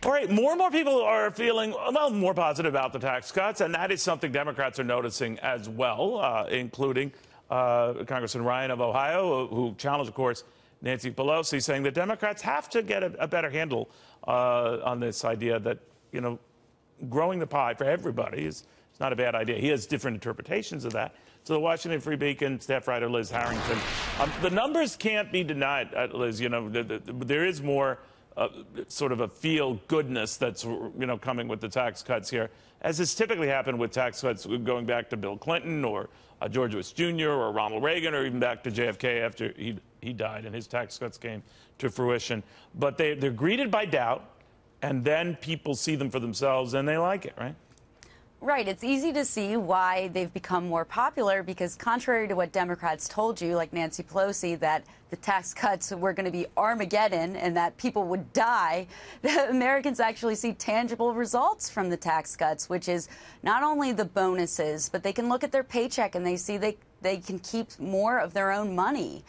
All right, more and more people are feeling, well, more positive about the tax cuts, and that is something Democrats are noticing as well, including Congressman Ryan of Ohio, who challenged, of course, Nancy Pelosi, saying that Democrats have to get a better handle on this idea that, you know, growing the pie for everybody is not a bad idea. He has different interpretations of that. So the Washington Free Beacon staff writer Liz Harrington, the numbers can't be denied, Liz. You know, there is more sort of a feel-goodness that's, you know, coming with the tax cuts here, as has typically happened with tax cuts going back to Bill Clinton or George Bush Jr. or Ronald Reagan, or even back to JFK after he died and his tax cuts came to fruition. But they're greeted by doubt, and then people see them for themselves and they like it, right? Right. It's easy to see why they've become more popular, because contrary to what Democrats told you, like Nancy Pelosi, that the tax cuts were going to be Armageddon and that people would die, the Americans actually see tangible results from the tax cuts, which is not only the bonuses, but they can look at their paycheck and they see they can keep more of their own money.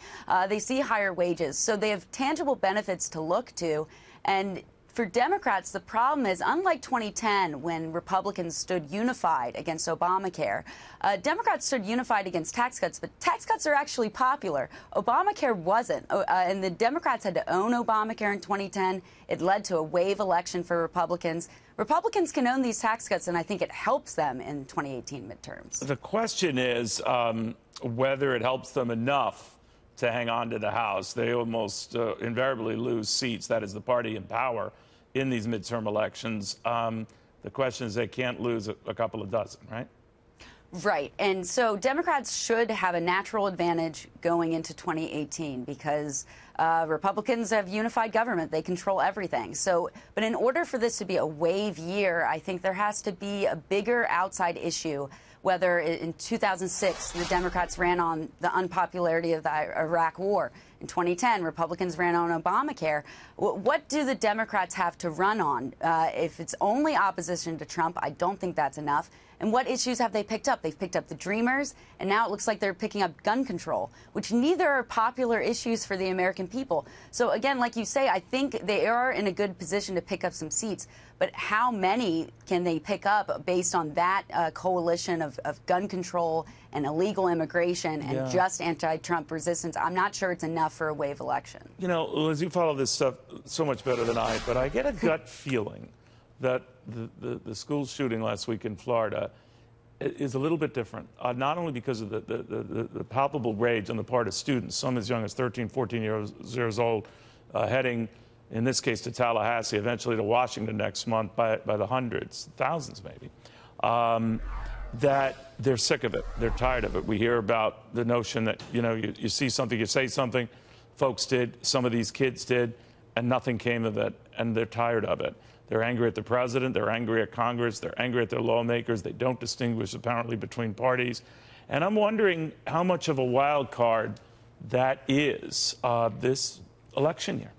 They see higher wages. So they have tangible benefits to look to. And for Democrats, the problem is, unlike 2010, when Republicans stood unified against Obamacare, Democrats stood unified against tax cuts, but tax cuts are actually popular. Obamacare wasn't, and the Democrats had to own Obamacare in 2010. It led to a wave election for Republicans. Republicans can own these tax cuts, and I think it helps them in 2018 midterms. The question is whether it helps them enough to hang on to the House. They almost invariably lose seats. That is the party in power in these midterm elections. The question is they can't lose a couple of dozen, right? Right. And so Democrats should have a natural advantage going into 2018 because Republicans have unified government. They control everything. So, but in order for this to be a wave year, I think there has to be a bigger outside issue. Whether in 2006, the Democrats ran on the unpopularity of the Iraq War. In 2010, Republicans ran on Obamacare. What do the Democrats have to run on? If it's only opposition to Trump, I don't think that's enough. And what issues have they picked up? They've picked up the Dreamers, and now it looks like they're picking up gun control, which neither are popular issues for the American people. So again, like you say, I think they are in a good position to pick up some seats. But how many can they pick up based on that coalition of gun control and illegal immigration and just anti-Trump resistance? I'm not sure it's enough for a wave election. You know, Liz, you follow this stuff so much better than I, but I get a gut feeling that the school shooting last week in Florida is a little bit different, not only because of the palpable rage on the part of students, some as young as 13, 14 years old, heading, in this case, to Tallahassee, eventually to Washington next month by the hundreds, thousands maybe, that they're sick of it. They're tired of it. We hear about the notion that, you know, you see something, you say something, folks did, some of these kids did, and nothing came of it, and they're tired of it. They're angry at the president. They're angry at Congress. They're angry at their lawmakers. They don't distinguish, apparently, between parties. And I'm wondering how much of a wild card that is this election year.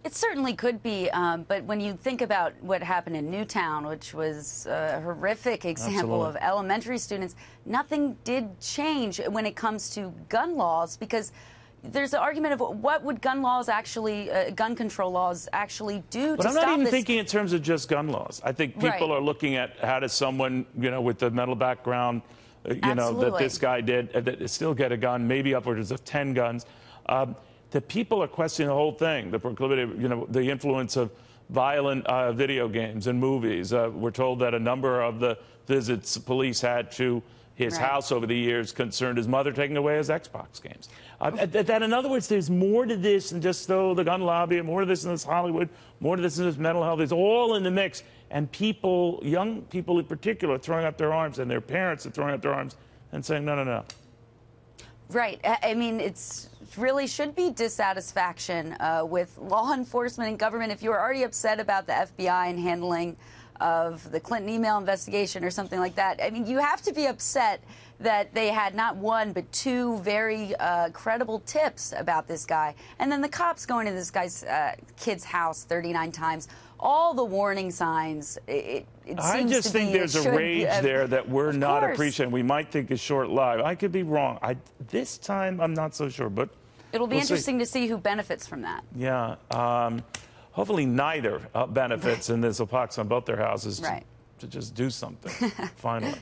It certainly could be, but when you think about what happened in Newtown, which was a horrific example of elementary students, nothing did change when it comes to gun laws, because there's an argument of what would gun laws actually, gun control laws actually do to stop this. But I'm not even thinking in terms of just gun laws. I think people are looking at how does someone, you know, with the mental background, you know, that this guy did, that still get a gun, maybe upwards of 10 guns. The people are questioning the whole thing, the proclivity, you know, the influence of violent video games and movies. We're told that a number of the visits police had to his house over the years concerned his mother taking away his Xbox games. That, in other words, there's more to this than just the gun lobby, more to this in this Hollywood, more to this in this mental health. It's all in the mix. And people, young people in particular, are throwing up their arms, and their parents are throwing up their arms and saying, no, no, no. Right. I mean, it's really should be dissatisfaction with law enforcement and government. If you were already upset about the FBI and handling of the Clinton email investigation or something like that, I mean, you have to be upset that they had not one but two very credible tips about this guy. And then the cops going to this guy's kid's house 39 times. All the warning signs, it seems I just think there's a rage there that we're not appreciating. We might think is short-lived. I could be wrong. This time, I'm not so sure, but it'll be interesting to see who benefits from that. Yeah. hopefully neither benefits, and this will pox on both their houses right. to just do something finally.